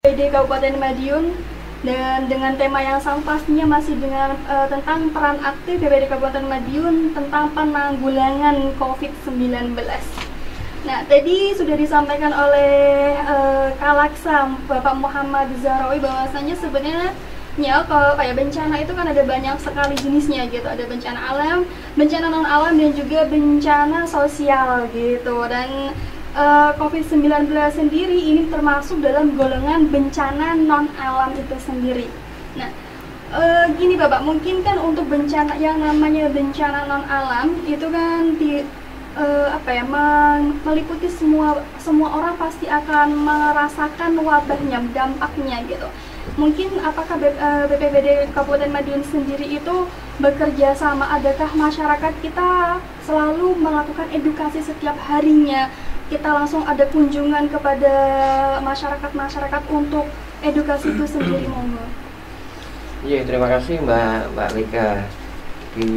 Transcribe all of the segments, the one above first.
BPBD Kabupaten Madiun dengan tema yang sama pastinya masih dengan tentang peran aktif BPBD Kabupaten Madiun tentang penanggulangan COVID-19. Nah, tadi sudah disampaikan oleh Kalaksa Bapak Muhammad Zahrawi bahwasanya sebenarnya kalau kayak bencana itu kan ada banyak sekali jenisnya gitu. Ada bencana alam, bencana non alam, dan juga bencana sosial gitu. Dan COVID-19 sendiri ini termasuk dalam golongan bencana non alam itu sendiri. Nah, gini Bapak, mungkin kan untuk bencana yang namanya bencana non alam itu kan meliputi semua orang pasti akan merasakan wabahnya, dampaknya gitu. Mungkin apakah BPBD Kabupaten Madiun sendiri itu bekerja sama, adakah masyarakat kita selalu melakukan edukasi setiap harinya, kita langsung ada kunjungan kepada masyarakat untuk edukasi itu sendiri? Monggo. Iya, terima kasih Mbak Lika. Di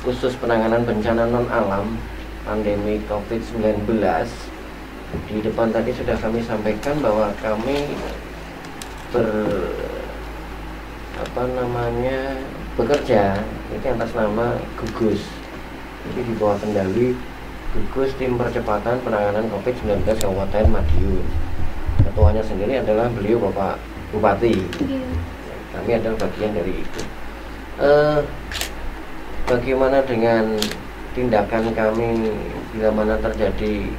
khusus penanganan bencana non alam pandemi COVID-19, di depan tadi sudah kami sampaikan bahwa kami bekerja ini atas nama Gugus. Jadi di bawah kendali Gugus Tim Percepatan Penanganan COVID-19 Kabupaten Madiun. Ketuanya sendiri adalah beliau Bapak Bupati. Kami adalah bagian dari itu. Bagaimana dengan tindakan kami bila mana terjadi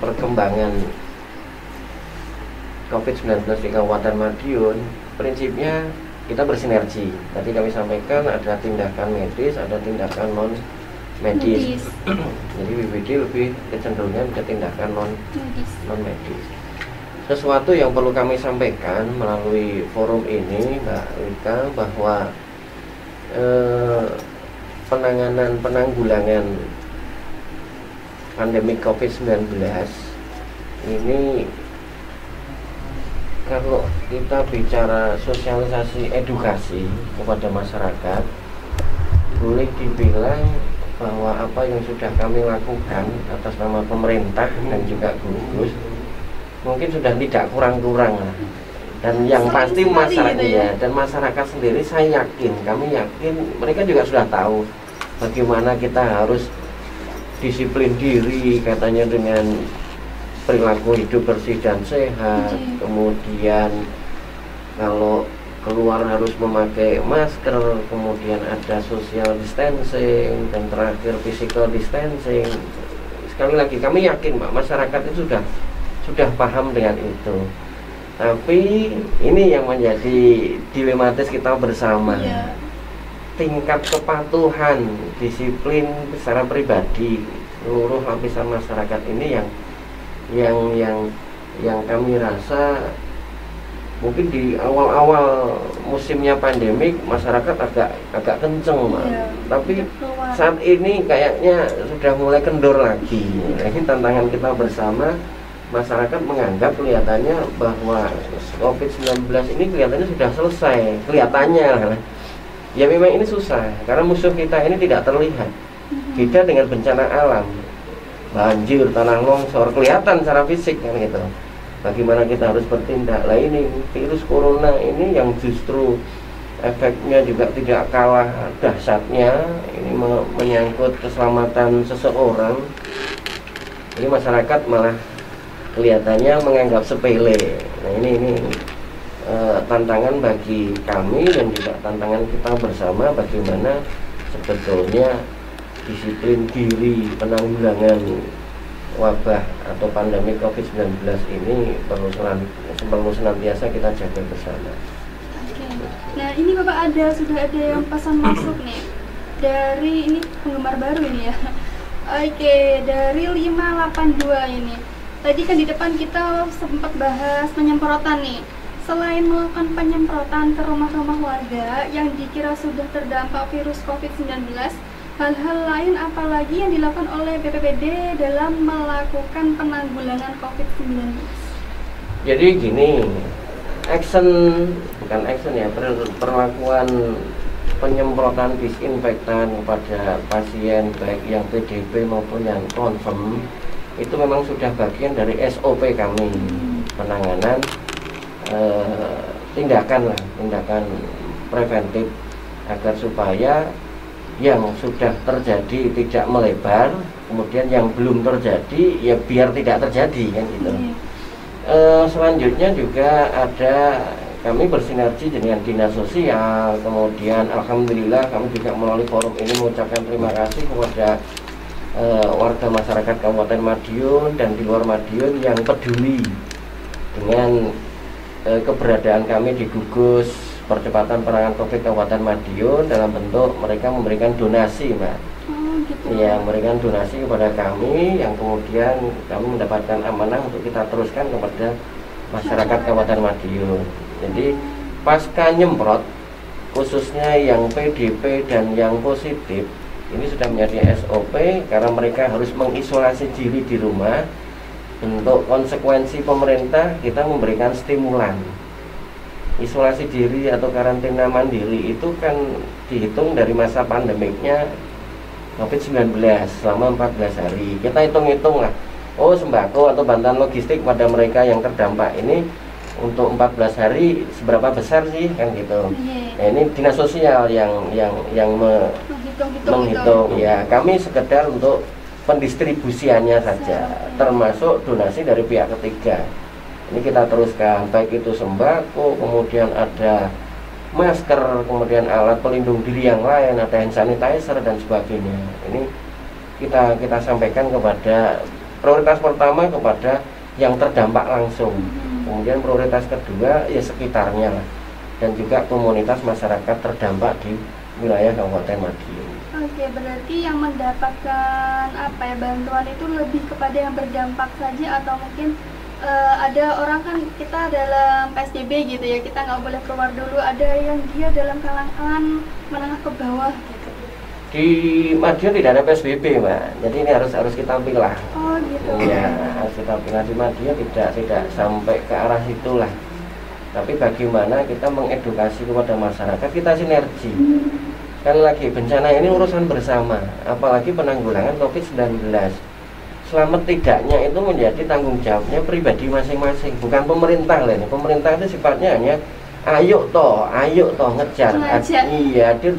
perkembangan COVID-19 di Kabupaten Madiun? Prinsipnya kita bersinergi. Tadi kami sampaikan ada tindakan medis, ada tindakan non medis. Jadi BPBD lebih kecenderungan ke tindakan non medis. Sesuatu yang perlu kami sampaikan melalui forum ini, Mbak Lika, bahwa penanggulangan pandemi COVID-19 ini, kalau kita bicara sosialisasi edukasi kepada masyarakat, boleh dibilang bahwa apa yang sudah kami lakukan atas nama pemerintah dan juga Gugus mungkin sudah tidak kurang-kurang lah. Dan yang pasti masyarakat dan masyarakat sendiri, saya yakin, kami yakin mereka juga sudah tahu bagaimana kita harus disiplin diri, katanya dengan perilaku hidup bersih dan sehat. Kemudian kalau keluar harus memakai masker, kemudian ada social distancing, dan terakhir physical distancing. Sekali lagi kami yakin masyarakat itu sudah paham dengan itu. Tapi ini yang menjadi dilematis kita bersama. Tingkat kepatuhan, disiplin secara pribadi seluruh lapisan masyarakat ini yang kami rasa mungkin di awal-awal musimnya pandemik masyarakat agak kenceng, tapi saat ini kayaknya sudah mulai kendor lagi. Nah, ini tantangan kita bersama. Masyarakat menganggap kelihatannya bahwa COVID-19 ini kelihatannya sudah selesai, kelihatannya. Ya memang ini susah karena musuh kita ini tidak terlihat. Beda dengan bencana alam, banjir, tanah longsor, kelihatan secara fisik kan gitu. Bagaimana kita harus bertindak? Lah ini virus corona ini yang justru efeknya juga tidak kalah dahsyatnya. Ini menyangkut keselamatan seseorang. Jadi masyarakat malah kelihatannya menganggap sepele. Nah ini tantangan bagi kami dan juga tantangan kita bersama, bagaimana sebetulnya disiplin diri penanggulangan wabah atau pandemi COVID-19 ini perlu senantiasa kita jaga bersama. Nah ini Bapak sudah ada yang pesan masuk nih dari ini penggemar baru ini ya. Dari 582 ini. Tadi kan di depan kita sempat bahas penyemprotan nih. Selain melakukan penyemprotan ke rumah-rumah warga yang dikira sudah terdampak virus COVID-19, hal-hal lain apalagi yang dilakukan oleh BPBD dalam melakukan penanggulangan COVID-19? Jadi gini, perlakuan penyemprotan disinfektan kepada pasien baik yang PDP maupun yang confirm itu memang sudah bagian dari SOP kami penanganan tindakan preventif agar supaya yang sudah terjadi tidak melebar, kemudian yang belum terjadi ya biar tidak terjadi kan gitu. Selanjutnya juga ada kami bersinergi dengan dinas sosial, kemudian alhamdulillah kami juga melalui forum ini mengucapkan terima kasih kepada warga masyarakat Kabupaten Madiun dan di luar Madiun yang peduli dengan keberadaan kami di gugus percepatan penanganan COVID Kabupaten Madiun dalam bentuk mereka memberikan donasi, Mbak. Gitu. Ya, memberikan donasi kepada kami yang kemudian kami mendapatkan amanah untuk kita teruskan kepada masyarakat Kabupaten Madiun. Jadi pasca nyemprot khususnya yang PDP dan yang positif ini sudah menjadi SOP karena mereka harus mengisolasi diri di rumah. Untuk konsekuensi pemerintah kita memberikan stimulan. Isolasi diri atau karantina mandiri itu kan dihitung dari masa pandemiknya COVID-19 selama 14 hari. Kita hitung-hitung lah, oh sembako atau bantuan logistik pada mereka yang terdampak ini untuk 14 hari seberapa besar sih kan gitu. Nah, ini dinas sosial yang menghitung ya. Kami sekedar untuk pendistribusiannya saja, termasuk donasi dari pihak ketiga. Ini kita teruskan, baik itu sembako, kemudian ada masker, kemudian alat pelindung diri yang lain, ada hand sanitizer dan sebagainya. Ini kita sampaikan kepada prioritas pertama kepada yang terdampak langsung, kemudian prioritas kedua ya sekitarnya lah, dan juga komunitas masyarakat terdampak di wilayah Kabupaten Madiun. Oke, berarti yang mendapatkan bantuan itu lebih kepada yang berdampak saja atau mungkin ada orang kan kita dalam PSBB gitu ya, kita nggak boleh keluar dulu, ada yang dia dalam kalangan menengah ke bawah gitu. Di Madiun tidak ada PSBB, Mbak. Jadi ini harus kita pilah. Oh gitu. Ya, harus kita pilah. Di Madiun tidak sampai ke arah situlah. Tapi bagaimana kita mengedukasi kepada masyarakat, kita sinergi. Kan lagi bencana ini urusan bersama, apalagi penanggulangan COVID-19. Selamat tidaknya itu menjadi tanggung jawabnya pribadi masing-masing, bukan pemerintah lah. Pemerintah itu sifatnya hanya ayo toh ngejar. Iya, dia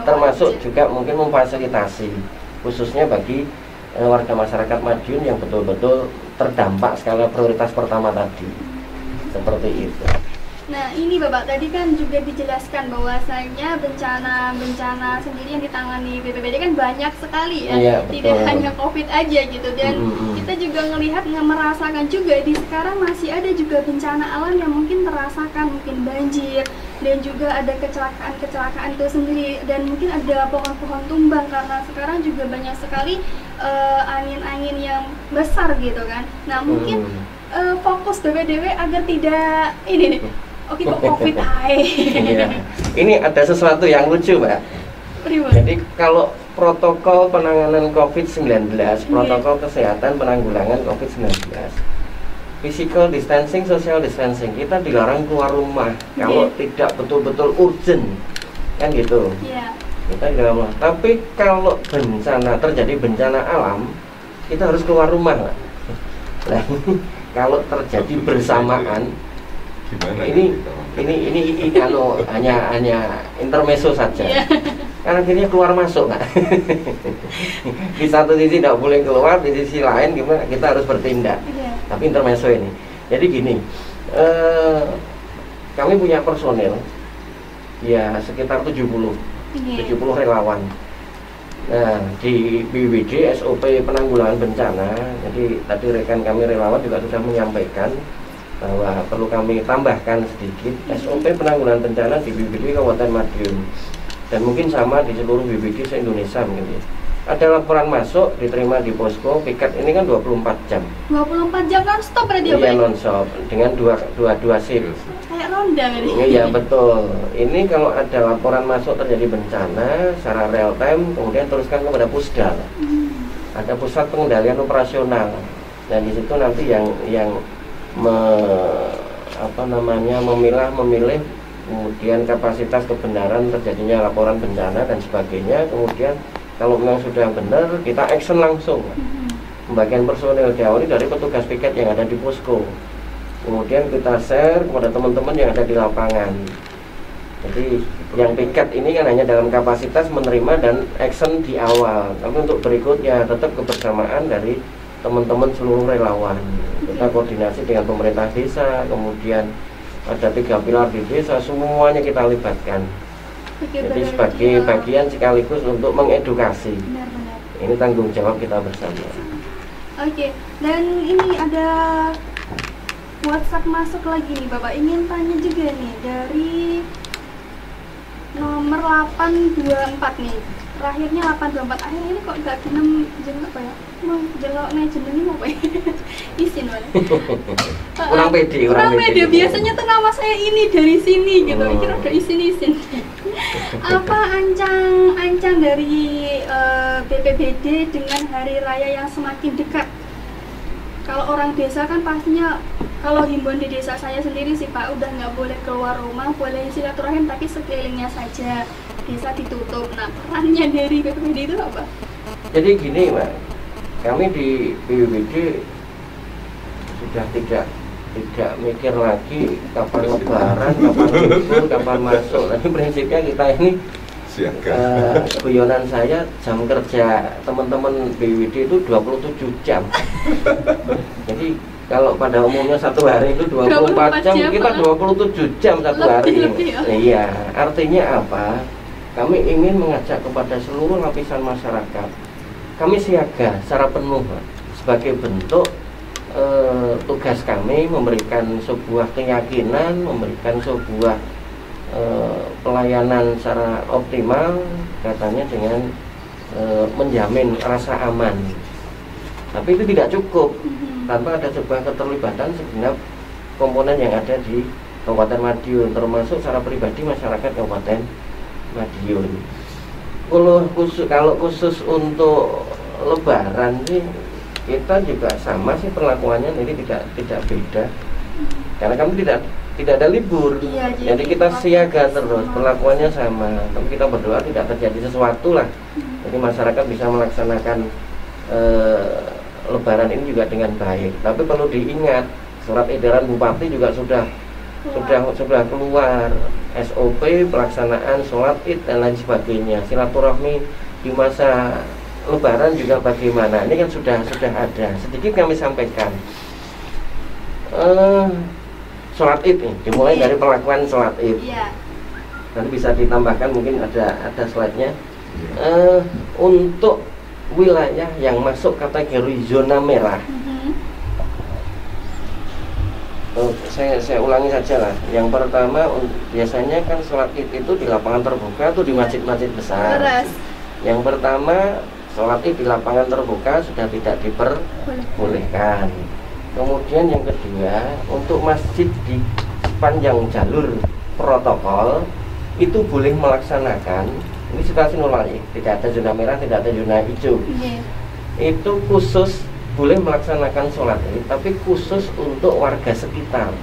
termasuk juga mungkin memfasilitasi khususnya bagi warga masyarakat Madiun yang betul-betul terdampak skala prioritas pertama tadi. Seperti itu. Nah ini Bapak tadi kan juga dijelaskan bahwasanya bencana sendiri yang ditangani BPBD kan banyak sekali ya, iya, tidak hanya COVID aja gitu, dan kita juga merasakan juga di sekarang masih ada juga bencana alam yang mungkin terasakan, mungkin banjir dan juga ada kecelakaan itu sendiri, dan mungkin ada pohon-pohon tumbang karena sekarang juga banyak sekali angin-angin yang besar gitu kan. Nah mungkin fokus BPDW agar tidak ini nih. Oke, kok COVID iya. Ini ada sesuatu yang lucu, Mbak. Jadi kalau protokol penanganan COVID-19, protokol kesehatan penanggulangan COVID-19, physical distancing, social distancing, kita dilarang keluar rumah kalau tidak betul-betul urgent, kan gitu. Kita dilarang rumah. Tapi kalau terjadi bencana alam, kita harus keluar rumah, Mbak. Nah, kalau terjadi bersamaan, ini hanya intermezzo saja. Karena akhirnya keluar masuk, Kak. Di satu sisi tidak boleh keluar, di sisi lain gimana kita harus bertindak. Tapi intermezzo ini. Jadi gini, kami punya personil ya sekitar 70 relawan. Nah, di BPBD SOP penanggulangan bencana, jadi tadi rekan kami relawan juga sudah menyampaikan bahwa perlu kami tambahkan sedikit SOP penanggulangan bencana di BPBD Kabupaten Madiun, dan mungkin sama di seluruh BPBD se-Indonesia mungkin. Ada laporan masuk diterima di posko piket ini kan 24 jam. 24 jam non-stop berarti? Iya, non-stop dengan dua shift. Kayak ronda kan? Iya, betul. Ini kalau ada laporan masuk terjadi bencana secara real time, kemudian teruskan kepada Pusdal. Ada pusat pengendalian operasional. Dan di situ nanti yang memilih kemudian kapasitas kebenaran terjadinya laporan bencana dan sebagainya. Kemudian kalau memang sudah benar, kita action langsung. Pembagian personil diawali dari petugas piket yang ada di posko. kemudian kita share kepada teman-teman yang ada di lapangan. Jadi yang piket ini kan hanya dalam kapasitas menerima dan action di awal, tapi untuk berikutnya tetap kebersamaan dari teman-teman seluruh relawan. Kita koordinasi dengan pemerintah desa, kemudian ada 3 pilar di desa, semuanya kita libatkan. Jadi sebagai bagian sekaligus untuk mengedukasi. Benar-benar. Ini tanggung jawab kita bersama. Oke, dan ini ada WhatsApp masuk lagi nih Bapak, ingin tanya juga nih dari nomor 824 nih, terakhirnya 824, akhir ini kok gak jeneng apa ya, mau jelok nih jenengnya apa ya? Isin wala kurang pede, biasanya tuh nama saya ini dari sini gitu, kira udah isin apa ancang dari BPBD dengan hari raya yang semakin dekat. Kalau orang desa kan pastinya, kalau himbauan di desa saya sendiri sih Pak, udah nggak boleh keluar rumah, boleh silaturahim tapi sekelilingnya saja, desa ditutup. Nah, perannya dari BPBD itu apa? Jadi gini Mbak, kami di BPBD sudah tidak mikir lagi kapan lebaran, kapan libur, kapan masuk. Tapi prinsipnya kita ini guyonan saya, jam kerja teman-teman BPBD itu 27 jam. Jadi kalau pada umumnya satu hari itu 24 jam, kita 27 jam satu hari. Iya, artinya apa? Kami ingin mengajak kepada seluruh lapisan masyarakat. Kami siaga secara penuh sebagai bentuk tugas kami memberikan sebuah keyakinan, memberikan sebuah pelayanan secara optimal, katanya dengan menjamin rasa aman. Tapi itu tidak cukup tanpa ada sebuah keterlibatan segenap komponen yang ada di Kabupaten Madiun, termasuk secara pribadi masyarakat Kabupaten Madiun. Kalau khusus untuk Lebaran sih kita juga sama sih perlakuannya, ini tidak beda karena kami tidak ada libur. Jadi kita siaga terus, perlakuannya sama, tapi kita berdoa tidak terjadi sesuatu lah. Jadi masyarakat bisa melaksanakan Lebaran ini juga dengan baik. Tapi perlu diingat, surat edaran Bupati juga sudah keluar, SOP pelaksanaan sholat Id dan lain sebagainya. Silaturahmi di masa Lebaran juga bagaimana? Ini kan sudah ada. Sedikit kami sampaikan. Sholat Id nih, dimulai dari perlakuan sholat Id. Nanti bisa ditambahkan, mungkin ada slide-nya. Untuk wilayah yang masuk kategori zona merah, saya ulangi saja lah. Yang pertama, biasanya kan sholat Id itu di lapangan terbuka, tuh di masjid-masjid besar. Yang pertama, sholat Id di lapangan terbuka sudah tidak diperbolehkan. Kemudian yang kedua, untuk masjid di sepanjang jalur protokol itu boleh melaksanakan. Ini situasi normal ya, tidak ada zona merah, tidak ada zona hijau. Itu khusus boleh melaksanakan sholat Id, tapi khusus untuk warga sekitar.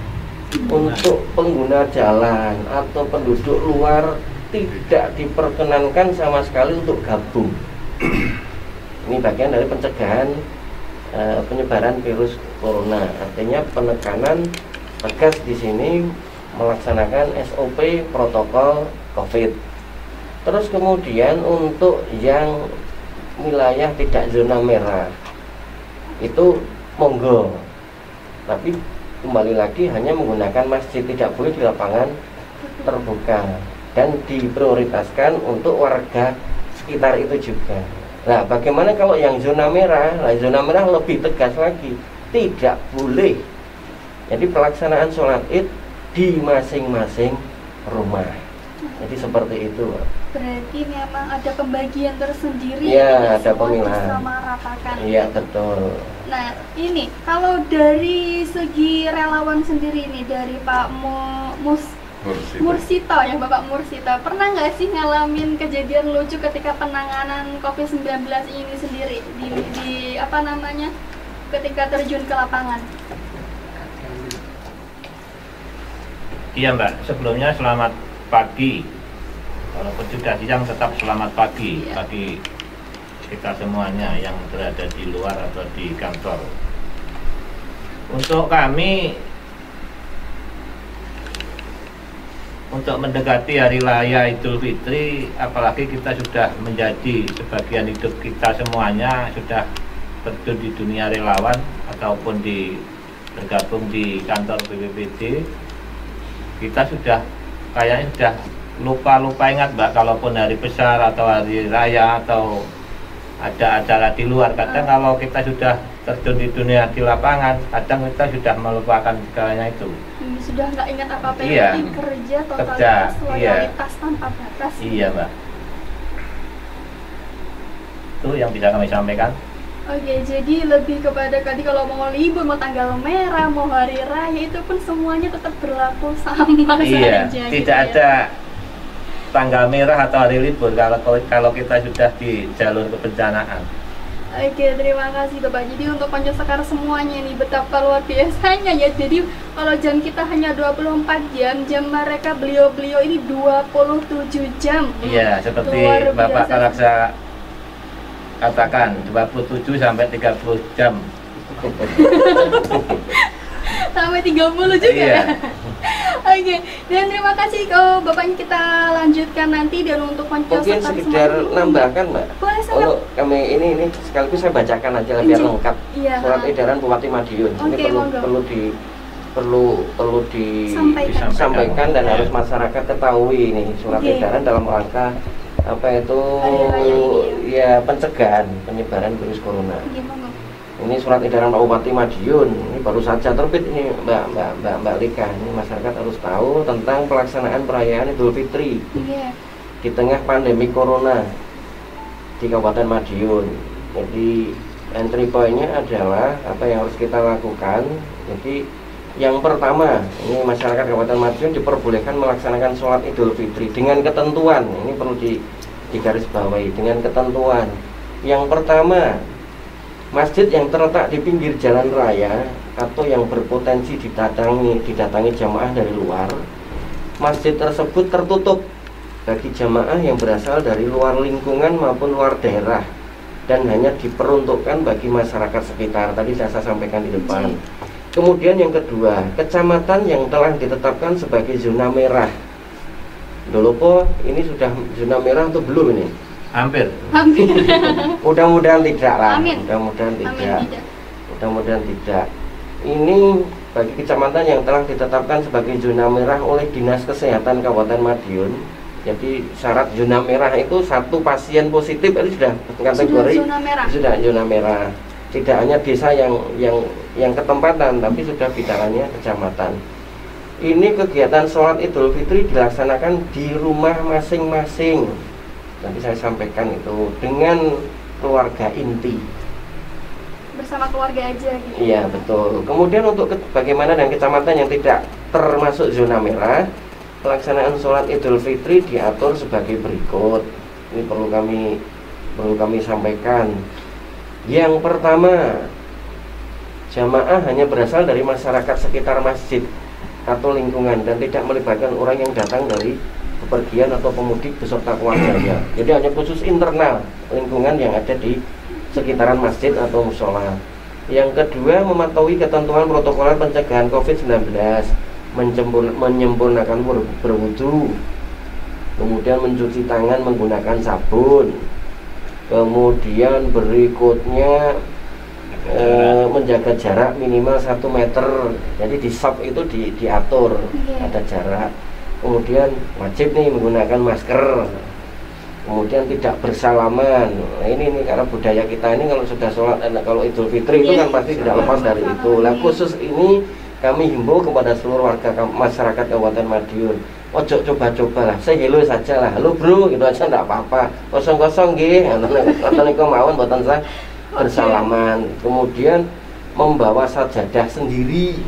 Untuk pengguna jalan atau penduduk luar tidak diperkenankan sama sekali untuk gabung. Ini bagian dari pencegahan penyebaran virus corona. Artinya penekanan tegas di sini melaksanakan SOP protokol COVID. Terus kemudian untuk yang wilayah tidak zona merah itu monggo, tapi kembali lagi hanya menggunakan masjid, tidak boleh di lapangan terbuka dan diprioritaskan untuk warga sekitar itu juga. Nah, bagaimana kalau yang zona merah? Nah, zona merah lebih tegas lagi, tidak boleh. Jadi pelaksanaan sholat Id di masing-masing rumah. Jadi seperti itu. Berarti memang ada pembagian tersendiri. Ya, ada pemilahan. Iya, betul. Nah, ini kalau dari segi relawan sendiri ini, dari Pak Mursito ya, Bapak Mursito, pernah nggak sih ngalamin kejadian lucu ketika penanganan COVID-19 ini sendiri di apa namanya, ketika terjun ke lapangan? Iya Mbak, sebelumnya selamat pagi. Walaupun sudah siang tetap selamat pagi bagi kita semuanya yang berada di luar atau di kantor. Untuk kami untuk mendekati hari raya Idul Fitri, apalagi kita sudah menjadi sebagian hidup kita semuanya sudah terjun di dunia relawan ataupun bergabung di kantor BPBD, kita sudah kayaknya sudah lupa ingat Mbak, kalaupun hari besar atau hari raya atau ada acara di luar, kadang kalau kita sudah terjun di dunia di lapangan, kadang kita sudah melupakan segalanya itu. Sudah nggak ingat apa-apa, Iya. yang penting kerja, totalitas, loyalitas tanpa batas. Iya Mbak, itu yang bisa kami sampaikan. Oke, jadi lebih kepada tadi kalau mau libur, mau tanggal merah, mau hari raya, itu pun semuanya tetap berlaku sama Iya, saja. tidak ada tanggal merah atau hari libur kalau kita sudah di jalur kebencanaan. Oke, terima kasih Bapak. Jadi untuk Konco Sekar semuanya nih, betapa luar biasanya ya. Jadi kalau jam kita hanya 24 jam, jam mereka beliau-beliau ini 27 jam. Iya, seperti Luar Bapak biasa. Kalaksa katakan 27 sampai 30 jam. Sampai 30 juga Iya. ya. Oke, dan terima kasih Bapaknya, kita lanjutkan nanti. Dan untuk Konco Mungkin Sekar sekedar semuanya, nambahkan Mbak. boleh sangat. Kalau kami ini sekaligus saya bacakan aja biar Injil. lengkap. Iya. Surat edaran Bupati Madiun. Ini Oke, monggo. perlu Sampaikan. disampaikan dan Iya. harus masyarakat ketahui ini surat Oke. edaran dalam rangka apa itu Hari raya ini ya pencegahan penyebaran virus corona. Oke, monggo. Ini surat edaran Pak Bupati Madiun, ini baru saja terbit ini Mbak Lika. Ini masyarakat harus tahu tentang pelaksanaan perayaan Idul Fitri Iya. di tengah pandemi corona di Kabupaten Madiun. Jadi entry point-nya adalah apa yang harus kita lakukan. Jadi yang pertama, ini masyarakat Kabupaten Madiun diperbolehkan melaksanakan sholat Idul Fitri dengan ketentuan. Ini perlu digarisbawahi dengan ketentuan. Yang pertama, masjid yang terletak di pinggir jalan raya atau yang berpotensi didatangi jamaah dari luar, masjid tersebut tertutup bagi jamaah yang berasal dari luar lingkungan maupun luar daerah dan hanya diperuntukkan bagi masyarakat sekitar. Tadi saya sampaikan di depan. Kemudian yang kedua, kecamatan yang telah ditetapkan sebagai zona merah. Dolopo ini sudah zona merah atau belum ini? Hampir. Mudah-mudahan tidak lah. Amin. Mudah-mudahan Amin, tidak. tidak. Mudah-mudahan tidak. Ini bagi kecamatan yang telah ditetapkan sebagai zona merah oleh Dinas Kesehatan Kabupaten Madiun. Jadi syarat zona merah itu satu pasien positif itu sudah kategori zona merah. sudah zona merah. Tidak hanya desa yang ketempatan, tapi sudah bicaranya kecamatan. Ini kegiatan sholat Idul Fitri dilaksanakan di rumah masing-masing. Nanti saya sampaikan itu dengan keluarga inti. Bersama keluarga aja gitu. Iya betul. Kemudian untuk bagaimana dengan kecamatan yang tidak termasuk zona merah, pelaksanaan sholat Idul Fitri diatur sebagai berikut. Ini perlu kami sampaikan. Yang pertama, jamaah hanya berasal dari masyarakat sekitar masjid atau lingkungan dan tidak melibatkan orang yang datang dari bepergian atau pemudik beserta keluarganya. Jadi hanya khusus internal lingkungan yang ada di sekitaran masjid atau musola. Yang kedua, mematuhi ketentuan protokol pencegahan COVID-19, menyempurnakan berwudu, kemudian mencuci tangan menggunakan sabun, kemudian berikutnya menjaga jarak minimal 1 meter. Jadi di shop itu diatur ada jarak. Kemudian wajib nih menggunakan masker. Kemudian tidak bersalaman. Nah ini karena budaya kita ini kalau sudah sholat, kalau Idul Fitri itu kan pasti tidak lepas dari itu. Nah khusus ini kami himbau kepada seluruh warga masyarakat Kabupaten Madiun, ojo coba-coba lah, saya hello saja lah, halo bro, gitu aja enggak apa-apa, kosong-kosong nggih, atau niku mawon mboten sah bersalaman. Kemudian membawa sajadah sendiri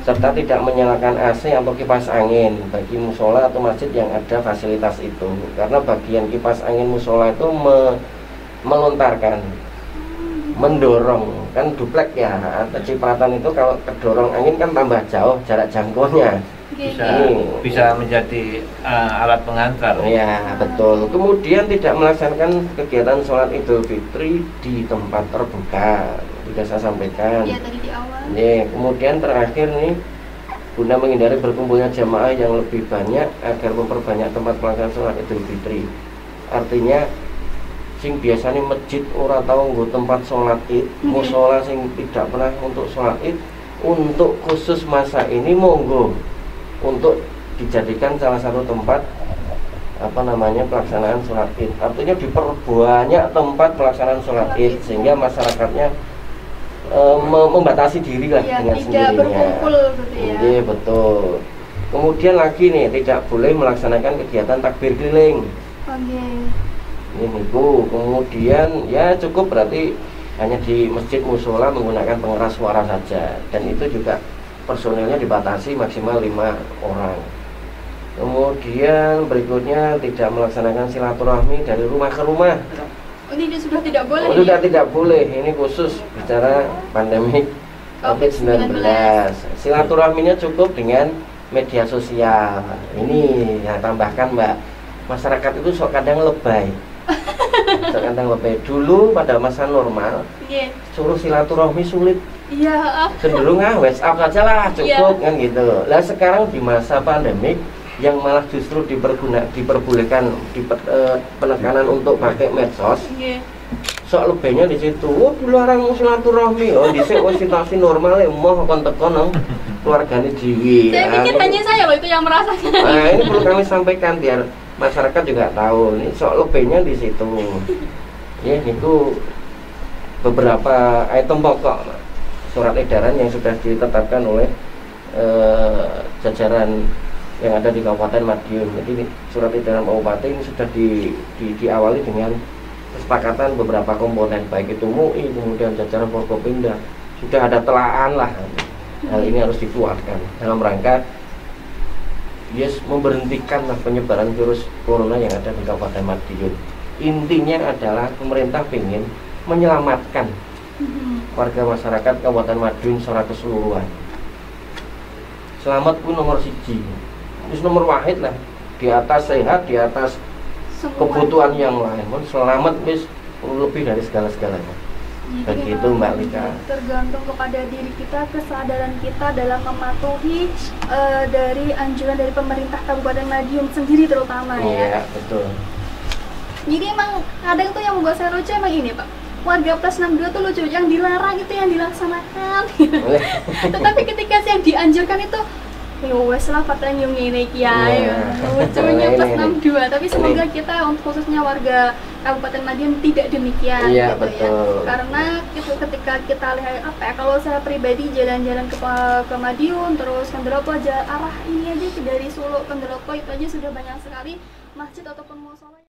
serta tidak menyalakan AC atau kipas angin bagi musola atau masjid yang ada fasilitas itu, karena bagian kipas angin musola itu melontarkan, mendorong, kan duplek ya, cipratan itu kalau kedorong angin kan tambah jauh jarak jangkaunya. Bisa menjadi alat pengantar. Ya betul. Kemudian tidak melaksanakan kegiatan sholat Idul Fitri di tempat terbuka, sudah saya sampaikan. Iya tadi di awal. Kemudian terakhir nih, guna menghindari berkumpulnya jamaah yang lebih banyak agar memperbanyak tempat pelaksanaan sholat Idul Fitri. Artinya sing biasanya masjid ora tau nggo tempat sholat Id, musola sing tidak pernah untuk sholat Id, untuk khusus masa ini monggo untuk dijadikan salah satu tempat pelaksanaan sholat Id. Artinya diperbanyak tempat pelaksanaan sholat Id sehingga masyarakatnya membatasi diri lah dengan tidak sendirinya. Berkumpul gitu ya. Iya betul. Kemudian lagi nih, tidak boleh melaksanakan kegiatan takbir keliling. Ini bu. Kemudian ya cukup berarti hanya di masjid musola menggunakan pengeras suara saja, dan itu juga personilnya dibatasi maksimal 5 orang. Kemudian berikutnya tidak melaksanakan silaturahmi dari rumah ke rumah. Ini sudah tidak boleh. Sudah tidak boleh. Ini khusus bicara pandemi COVID-19. Silaturahminya cukup dengan media sosial. Ini yang tambahkan Mbak, masyarakat itu sok kadang lebay. Sok kadang lebay. Dulu pada masa normal, suruh silaturahmi sulit. Cenderung WhatsApp saja lah cukup kan gitu. Lah sekarang di masa pandemik yang malah justru diperbolehkan penekanan untuk pakai medsos. Sok lebihnya di situ. Oh, dilarang silaturahmi. Oh, dhisik situasi normal ya mau kon teko nang keluargane dhewe. Saya pikir hanya saya loh itu yang merasakan. Nah, ini perlu kami sampaikan biar masyarakat juga tahu. Ini sok lebihnya di situ. Ya, itu beberapa item pokok surat edaran yang sudah ditetapkan oleh jajaran yang ada di Kabupaten Madiun. Jadi surat edaran Bupati ini sudah diawali dengan kesepakatan beberapa komponen, baik itu MUI, kemudian jajaran Forkopimda. Sudah ada telaan lah. Hal ini harus dikuatkan dalam rangka memberhentikan penyebaran virus corona yang ada di Kabupaten Madiun. Intinya adalah pemerintah ingin menyelamatkan warga masyarakat Kabupaten Madiun secara keseluruhan. Selamat pun nomor 1. Terus nomor wahid lah, di atas sehat, di atas kebutuhan yang lain. Selamat wis lebih dari segala-segalanya. Begitu Mbak Lika. Tergantung kepada diri kita, kesadaran kita dalam mematuhi dari anjuran dari pemerintah Kabupaten Madiun sendiri terutama ya. Iya betul. Jadi emang kadang tuh yang membuat saya lucu emang ini Pak, warga plus 62 tuh lucu, yang dilarang itu yang dilaksanakan. Tetapi ketika yang dianjurkan itu ya wes lah katanya yang ini ya. Lucunya plus 62, tapi semoga kita untuk khususnya warga Kabupaten Madiun tidak demikian. Iya gitu betul. Ya. Karena itu ketika kita lihat kalau saya pribadi jalan-jalan ke Madiun terus Kenderopo arah ini aja dari Solo Kenderopo itu aja sudah banyak sekali masjid ataupun musola.